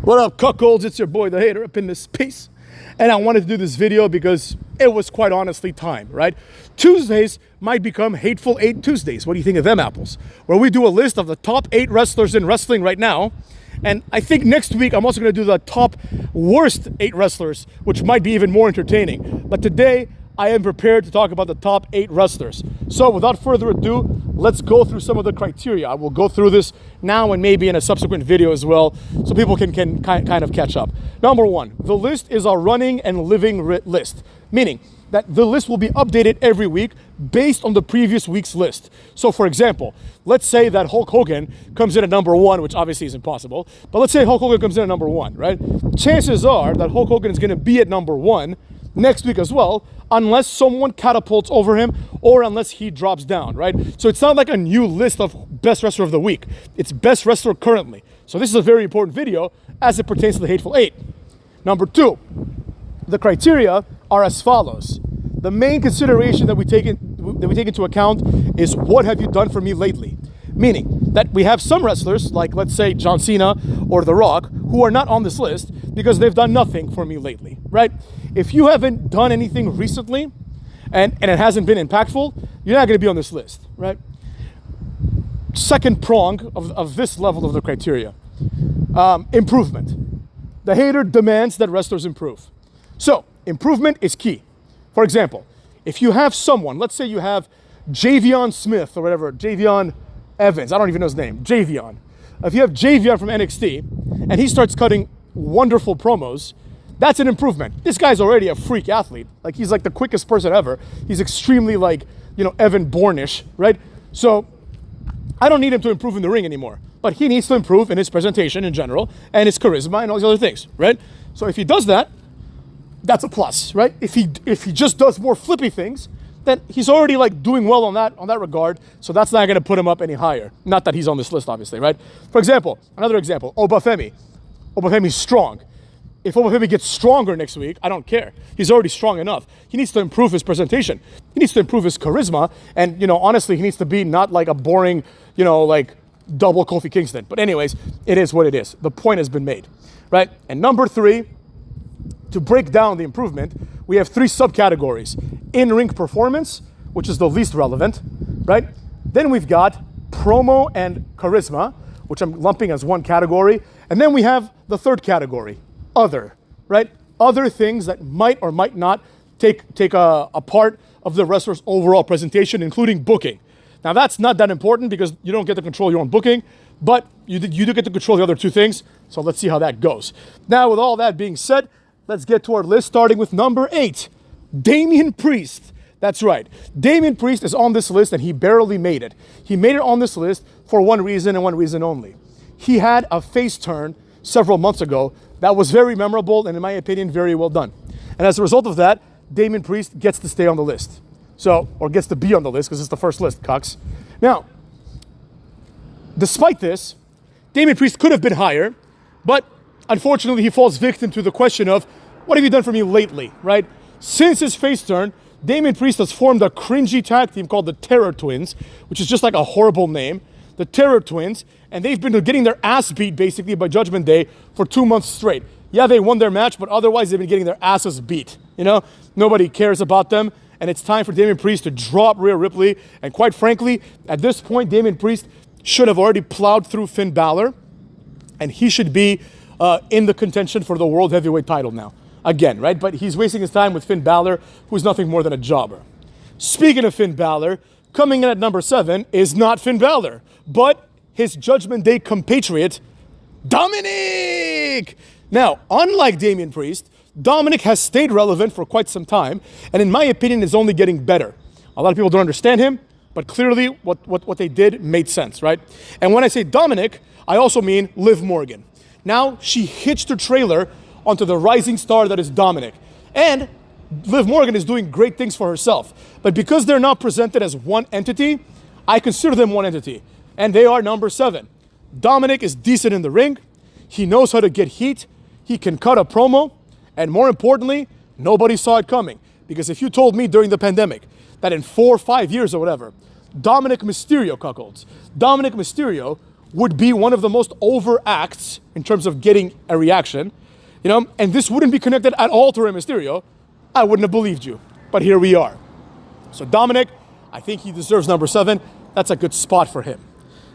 What up, cuckolds? It's your boy, the hater, up in this piece. And I wanted to do this video because it was quite honestly time, right? Tuesdays might become Hateful 8 Tuesdays. What do you think of them apples? Where we do a list of the top 8 wrestlers in wrestling right now. And I think next week, I'm also going to do the top worst 8 wrestlers, which might be even more entertaining. But today, I am prepared to talk about the top 8 wrestlers. So without further ado, let's go through some of the criteria. I will go through this now and maybe in a subsequent video as well, so people can kind of catch up. Number 1, the list is a running and living list, meaning that the list will be updated every week based on the previous week's list. So for example, let's say that Hulk Hogan comes in at number 1, which obviously is impossible, but let's say Hulk Hogan comes in at number 1, right? Chances are that Hulk Hogan is gonna be at number 1 next week as well, unless someone catapults over him or unless he drops down, right? So it's not like a new list of best wrestler of the week. It's best wrestler currently. So this is a very important video as it pertains to the Hateful 8. Number 2, the criteria are as follows. The main consideration that we take into account is what have you done for me lately? Meaning that we have some wrestlers, like let's say John Cena or The Rock, who are not on this list because they've done nothing for me lately, right? If you haven't done anything recently and it hasn't been impactful, you're not gonna be on this list, right? Second prong of this level of the criteria, improvement. The hater demands that wrestlers improve. So improvement is key. For example, if you have someone, let's say you have Javion Smith or whatever, Javion Evans, I don't even know his name, Javion. If you have Javion from NXT and he starts cutting wonderful promos, that's an improvement. This guy's already a freak athlete. Like he's like the quickest person ever. He's extremely like, Evan Bourne-ish, right? So I don't need him to improve in the ring anymore, but he needs to improve in his presentation in general and his charisma and all these other things, right? So if he does that, that's a plus, right? If he just does more flippy things, then he's already like doing well on that regard. So that's not gonna put him up any higher. Not that he's on this list, obviously, right? For example, another example, Obafemi. Obafemi's strong. If Obafemi gets stronger next week, I don't care. He's already strong enough. He needs to improve his presentation. He needs to improve his charisma. And, honestly, he needs to be not like a boring, like double Kofi Kingston. But anyways, it is what it is. The point has been made, right? And number 3, to break down the improvement, we have 3 subcategories. In-ring performance, which is the least relevant, right? Then we've got promo and charisma, which I'm lumping as one category. And then we have the third category, other, right? Other things that might or might not take a part of the wrestler's overall presentation, including booking. Now that's not that important because you don't get to control your own booking, but you do get to control the other 2 things. So let's see how that goes. Now with all that being said, let's get to our list, starting with number 8, Damian Priest. That's right. Damian Priest is on this list and he barely made it. He made it on this list for one reason and one reason only. He had a face turn several months ago that was very memorable and in my opinion, very well done. And as a result of that, Damian Priest gets to stay on the list. Or gets to be on the list because it's the first list, cucks. Now, despite this, Damian Priest could have been higher, but unfortunately, he falls victim to the question of, what have you done for me lately, right? Since his face turn, Damian Priest has formed a cringy tag team called the Terror Twins, which is just like a horrible name. The Terror Twins, and they've been getting their ass beat basically by Judgment Day for 2 months straight. Yeah, they won their match, but otherwise they've been getting their asses beat. Nobody cares about them, and it's time for Damian Priest to drop Rhea Ripley. And quite frankly, at this point, Damian Priest should have already plowed through Finn Balor, and he should be in the contention for the World Heavyweight title now. Again, right? But he's wasting his time with Finn Balor, who's nothing more than a jobber. Speaking of Finn Balor, coming in at number 7 is not Finn Balor, but his Judgment Day compatriot, Dominik! Now, unlike Damian Priest, Dominik has stayed relevant for quite some time, and in my opinion, is only getting better. A lot of people don't understand him, but clearly what they did made sense, right? And when I say Dominik, I also mean Liv Morgan. Now, she hitched her trailer onto the rising star that is Dominik. And Liv Morgan is doing great things for herself. But because they're not presented as one entity, I consider them one entity. And they are number 7. Dominik is decent in the ring. He knows how to get heat. He can cut a promo. And more importantly, nobody saw it coming. Because if you told me during the pandemic that in 4 or 5 years or whatever, Dominik Mysterio, cuckolds, Dominik Mysterio would be one of the most over acts in terms of getting a reaction, you know, and this wouldn't be connected at all to Rey Mysterio, I wouldn't have believed you. But here we are. So Dominik, I think he deserves number 7. That's a good spot for him.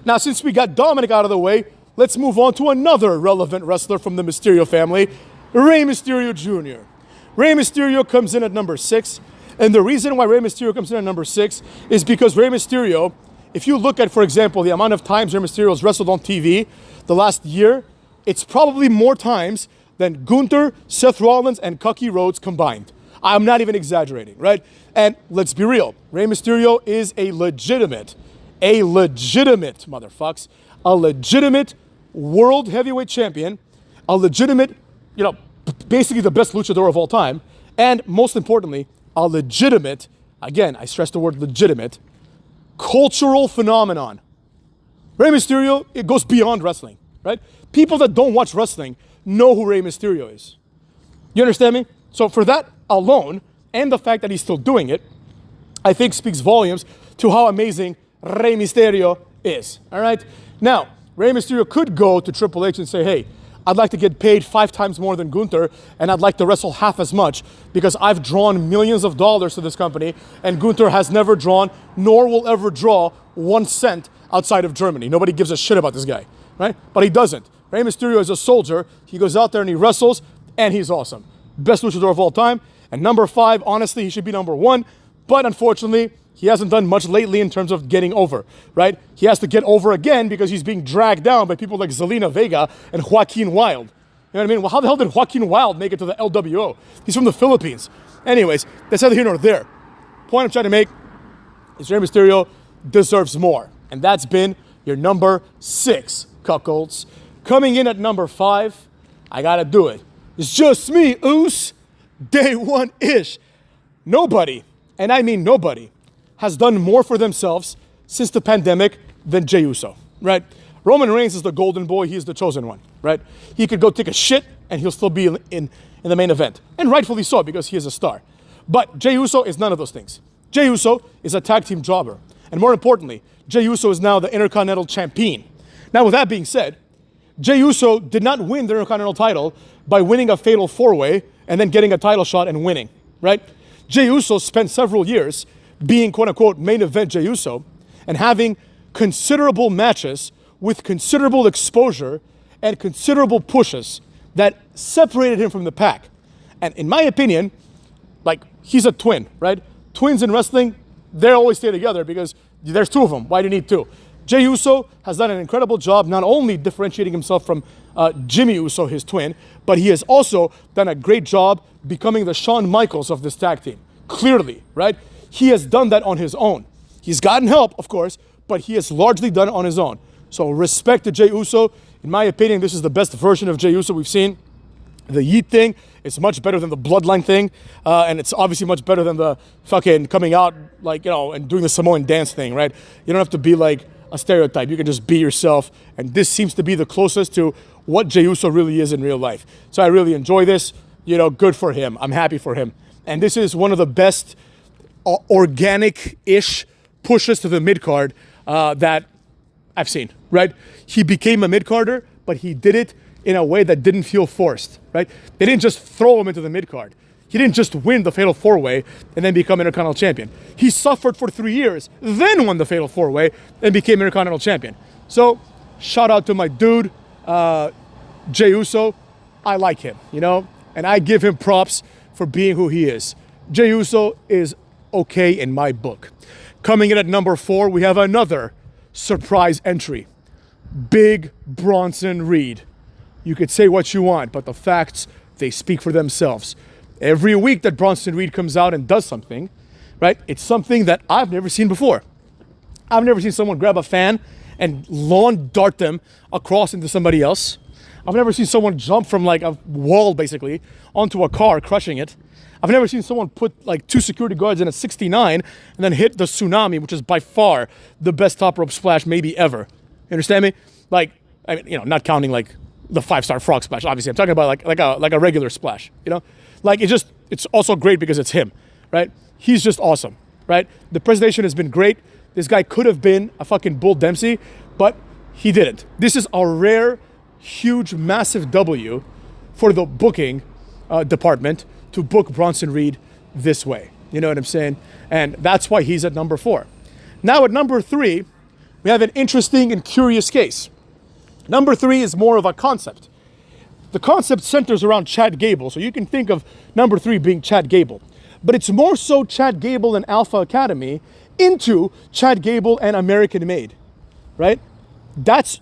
Now, since we got Dominik out of the way, let's move on to another relevant wrestler from the Mysterio family, Rey Mysterio Jr. Rey Mysterio comes in at number 6. And the reason why Rey Mysterio comes in at number 6 is because Rey Mysterio, if you look at, for example, the amount of times Rey Mysterio has wrestled on TV the last year, it's probably more times than Gunther, Seth Rollins, and Cody Rhodes combined. I'm not even exaggerating, right? And let's be real. Rey Mysterio is a legitimate motherfucks, a legitimate world heavyweight champion, a legitimate, you know, basically the best luchador of all time, and most importantly, a legitimate, again, I stress the word legitimate, cultural phenomenon. Rey Mysterio, it goes beyond wrestling, right? People that don't watch wrestling know who Rey Mysterio is. You understand me? So for that alone, and the fact that he's still doing it, I think speaks volumes to how amazing Rey Mysterio is, all right? Now, Rey Mysterio could go to Triple H and say, hey, I'd like to get paid 5 times more than Gunther, and I'd like to wrestle half as much because I've drawn millions of dollars to this company, and Gunther has never drawn, nor will ever draw 1 cent outside of Germany. Nobody gives a shit about this guy, right? But he doesn't. Rey Mysterio is a soldier. He goes out there and he wrestles, and he's awesome. Best luchador of all time. And number 5, honestly, he should be number 1. But unfortunately, he hasn't done much lately in terms of getting over, right? He has to get over again because he's being dragged down by people like Zelina Vega and Joaquin Wilde. You know what I mean? Well, how the hell did Joaquin Wilde make it to the LWO? He's from the Philippines. Anyways, that's neither here nor there. Point I'm trying to make is Rey Mysterio deserves more. And that's been your number 6, cuckolds. Coming in at number 5, I gotta do it. It's just me, Oos. Day 1-ish. Nobody, and I mean nobody, has done more for themselves since the pandemic than Jey Uso, right? Roman Reigns is the golden boy. He is the chosen one, right? He could go take a shit and he'll still be in the main event. And rightfully so, because he is a star. But Jey Uso is none of those things. Jey Uso is a tag team jobber. And more importantly, Jey Uso is now the Intercontinental Champion. Now, with that being said, Jey Uso did not win the Intercontinental title by winning a fatal 4-way and then getting a title shot and winning, right? Jey Uso spent several years being quote-unquote main event Jey Uso and having considerable matches with considerable exposure and considerable pushes that separated him from the pack. And in my opinion, like, he's a twin, right? Twins in wrestling, they always stay together because there's 2 of them. Why do you need 2? Jey Uso has done an incredible job not only differentiating himself from Jimmy Uso, his twin, but he has also done a great job becoming the Shawn Michaels of this tag team. Clearly, right? He has done that on his own. He's gotten help, of course, but he has largely done it on his own. So respect to Jey Uso. In my opinion, this is the best version of Jey Uso we've seen. The Yeet thing is much better than the Bloodline thing, and it's obviously much better than the fucking coming out, like, you know, and doing the Samoan dance thing, right? You don't have to be like a stereotype. You can just be yourself, and this seems to be the closest to what Jey Uso really is in real life. So I really enjoy this. You know, good for him. I'm happy for him. And this is one of the best organic-ish pushes to the mid-card that I've seen, right? He became a mid-carder, but he did it in a way that didn't feel forced, right? They didn't just throw him into the mid-card. He didn't just win the Fatal 4-Way and then become Intercontinental Champion. He suffered for 3 years, then won the Fatal 4-Way and became Intercontinental Champion. So, shout out to my dude, Jey Uso. I like him, you know? And I give him props for being who he is. Jey Uso is okay in my book. Coming in at number 4, we have another surprise entry. Big Bronson Reed. You could say what you want, but the facts, they speak for themselves. Every week that Bronson Reed comes out and does something, right, it's something that I've never seen before. I've never seen someone grab a fan and lawn dart them across into somebody else. I've never seen someone jump from like a wall, basically, onto a car, crushing it. I've never seen someone put like 2 security guards in a 69 and then hit the tsunami, which is by far the best top rope splash maybe ever. You understand me? Like, I mean, you know, not counting like the 5-star frog splash. Obviously, I'm talking about like a regular splash. You know, like it's also great because it's him, right? He's just awesome, right? The presentation has been great. This guy could have been a fucking Bull Dempsey, but He didn't. This is a rare, huge, massive W for the booking department to book Bronson Reed this way. You know what I'm saying? And that's why he's at number 4. Now at number 3, we have an interesting and curious case. Number 3 is more of a concept. The concept centers around Chad Gable, so you can think of number 3 being Chad Gable. But it's more so Chad Gable and Alpha Academy into Chad Gable and American Made, right? That's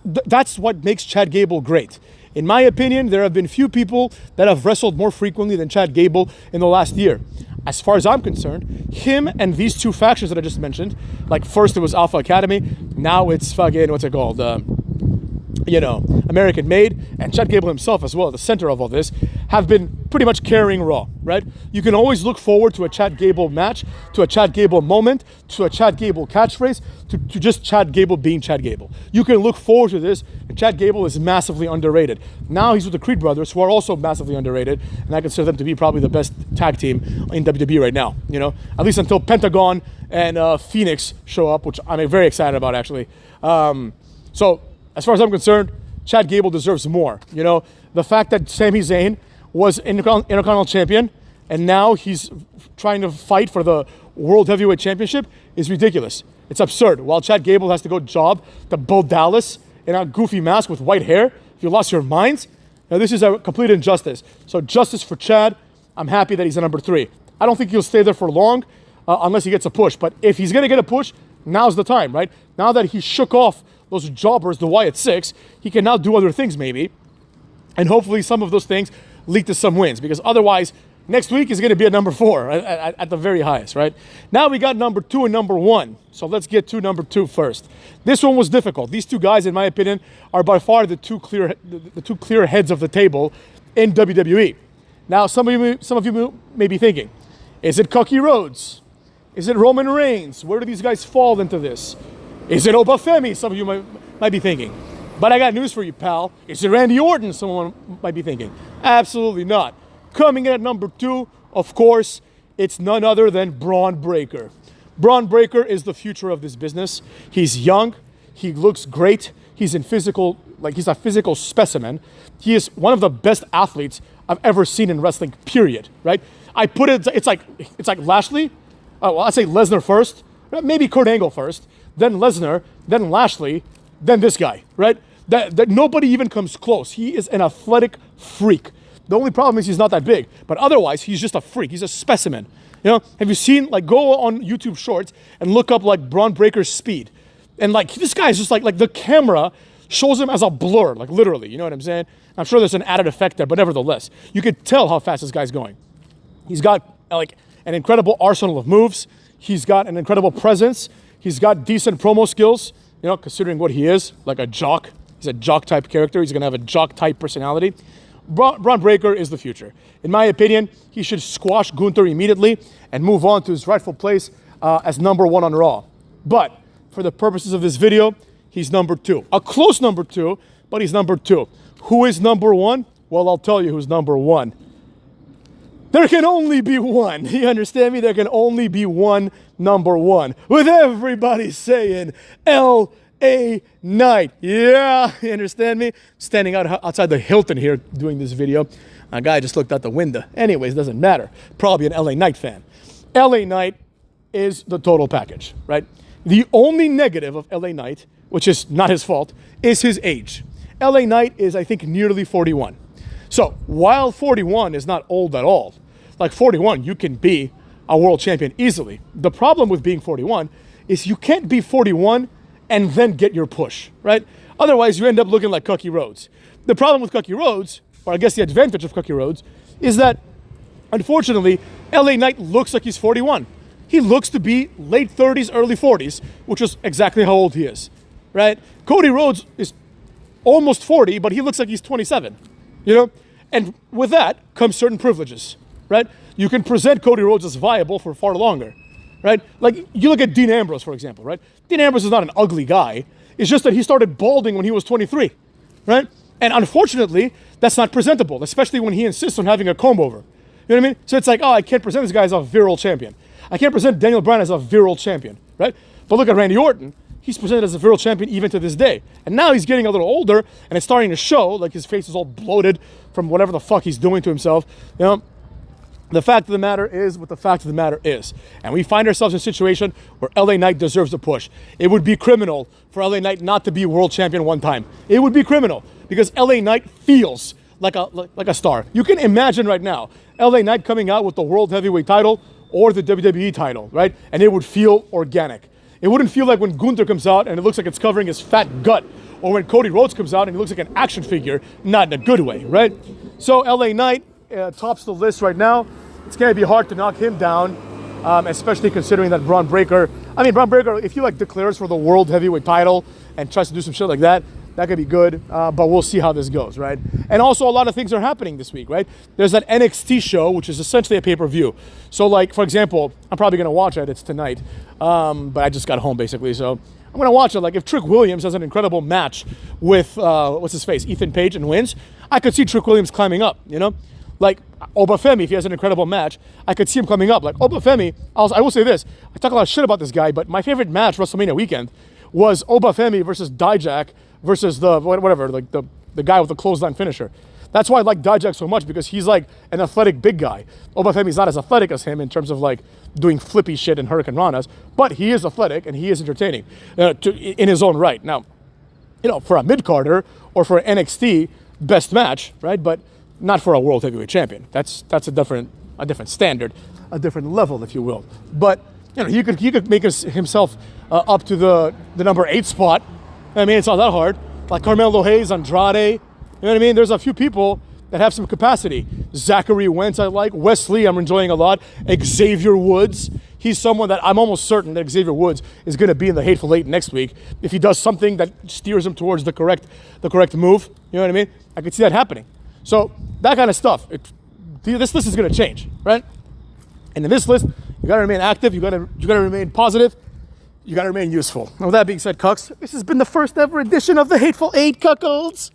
what makes Chad Gable great. In my opinion, there have been few people that have wrestled more frequently than Chad Gable in the last year. As far as I'm concerned, him and these 2 factions that I just mentioned, like first it was Alpha Academy, now it's fucking, what's it called? American Made, and Chad Gable himself as well, at the center of all this, have been pretty much carrying Raw, right? You can always look forward to a Chad Gable match, to a Chad Gable moment, to a Chad Gable catchphrase, to just Chad Gable being Chad Gable. You can look forward to this, and Chad Gable is massively underrated. Now he's with the Creed brothers, who are also massively underrated, and I consider them to be probably the best tag team in WWE right now, at least until Pentagon and Phoenix show up, which I'm very excited about, actually. So, as far as I'm concerned, Chad Gable deserves more. The fact that Sami Zayn was Intercontinental Champion and now he's trying to fight for the World Heavyweight Championship is ridiculous. It's absurd. While Chad Gable has to go job to Bo Dallas in a goofy mask with white hair, if you lost your minds, this is a complete injustice. So justice for Chad. I'm happy that he's at number 3. I don't think he'll stay there for long unless he gets a push. But if he's going to get a push, now's the time, right? Now that he shook off those jobbers, the Wyatt 6, he can now do other things maybe. And hopefully some of those things lead to some wins. Because otherwise, next week is going to be at number 4 at the very highest, right? Now we got number 2 and number 1. So let's get to number 2 first. This one was difficult. These 2 guys, in my opinion, are by far the two clear heads of the table in WWE. Now, some of you may be thinking, is it Cookie Rhodes? Is it Roman Reigns? Where do these guys fall into this? Is it Obafemi? Some of you might be thinking. But I got news for you, pal. Is it Randy Orton? Someone might be thinking. Absolutely not. Coming in at number 2, of course, it's none other than Bron Breakker. Bron Breakker is the future of this business. He's young. He looks great. He's a physical specimen. He is one of the best athletes I've ever seen in wrestling, period, right? I put it, it's like Lashley. I'd say Lesnar first, maybe Kurt Angle first, then Lesnar, then Lashley, then this guy, right? That nobody even comes close. He is an athletic freak. The only problem is he's not that big, but otherwise he's just a freak. He's a specimen. Have you seen, go on YouTube Shorts and look up Bron Breakker's speed, and this guy is just like the camera shows him as a blur, literally. You know what I'm saying? I'm sure there's an added effect there, but nevertheless, you could tell how fast this guy's going. He's got an incredible arsenal of moves. He's got an incredible presence. He's got decent promo skills, considering what he is, like a jock. He's a jock-type character. He's going to have a jock-type personality. Bron Breakker is the future. In my opinion, he should squash Gunther immediately and move on to his rightful place as number 1 on Raw. But for the purposes of this video, he's number 2. A close number 2, but he's number 2. Who is number 1? Well, I'll tell you who's number 1. There can only be one. You understand me? There can only be one number 1. With everybody saying L.A. Knight. Yeah, you understand me? Standing outside the Hilton here doing this video. A guy just looked out the window. Anyways, doesn't matter. Probably an L.A. Knight fan. L.A. Knight is the total package, right? The only negative of L.A. Knight, which is not his fault, is his age. L.A. Knight is, I think, nearly 41. So, while 41 is not old at all, 41, you can be a world champion easily. The problem with being 41 is you can't be 41 and then get your push, right? Otherwise, you end up looking like Cookie Rhodes. The problem with Cookie Rhodes, or I guess the advantage of Cookie Rhodes, is that, unfortunately, L.A. Knight looks like he's 41. He looks to be late 30s, early 40s, which is exactly how old he is, right? Cody Rhodes is almost 40, but he looks like he's 27, And with that comes certain privileges, right? You can present Cody Rhodes as viable for far longer, right? You look at Dean Ambrose, for example, right? Dean Ambrose is not an ugly guy. It's just that he started balding when he was 23, right? And unfortunately, that's not presentable, especially when he insists on having a comb over. You know what I mean? So it's I can't present this guy as a virile champion. I can't present Daniel Bryan as a virile champion, right? But look at Randy Orton. he's presented as a world champion even to this day. And now he's getting a little older, and it's starting to show, like his face is all bloated from whatever the fuck he's doing to himself. You know, the fact of the matter is what the fact of the matter is. And we find ourselves in a situation where LA Knight deserves a push. It would be criminal for LA Knight not to be world champion one time. It would be criminal because LA Knight feels like a star. You can imagine right now, LA Knight coming out with the world heavyweight title or the WWE title, right? And it would feel organic. It wouldn't feel like when Gunther comes out and it looks like it's covering his fat gut, or when Cody Rhodes comes out and he looks like an action figure, not in a good way, right? So LA Knight tops the list right now. It's going to be hard to knock him down, especially considering that Bron Breakker, if he like declares for the world heavyweight title and tries to do some shit like that, that could be good, but we'll see how this goes, right? And also a lot of things are happening this week, right? There's that NXT show, which is essentially a pay-per-view. So like, for example, I'm probably going to watch it. It's tonight, but I just got home basically, so I'm going to watch it. Like if Trick Williams has an incredible match with, what's his face, Ethan Page, and wins, I could see Trick Williams climbing up, you know? Like Obafemi, if he has an incredible match, I could see him coming up. Like Obafemi, I will say this, I talk a lot of shit about this guy, but my favorite match WrestleMania weekend was Obafemi versus Dijak versus the guy with the clothesline finisher. That's why I like Dijak so much, because he's like an athletic big guy. Obafemi's not as athletic as him in terms of like doing flippy shit and Hurricane Ranas, but he is athletic and he is entertaining in his own right. Now, you know, for a mid-carder or for an NXT, best match, right? But not for a world heavyweight champion. That's a different standard, a different level, if you will. But you know, he could make himself up to the number 8 spot. I mean, it's not that hard. Like Carmelo Hayes, Andrade. You know what I mean? There's a few people that have some capacity. Zachary Wentz, I like. Wesley, I'm enjoying a lot. Xavier Woods. He's someone that I'm almost certain that Xavier Woods is going to be in the Hateful Eight next week if he does something that steers him towards the correct move. You know what I mean? I could see that happening. So that kind of stuff. This list is going to change, right? And in this list, you got to remain active. You got to remain positive. You got to remain useful. And with that being said, cucks, this has been the first ever edition of the Hateful Eight, cuckolds.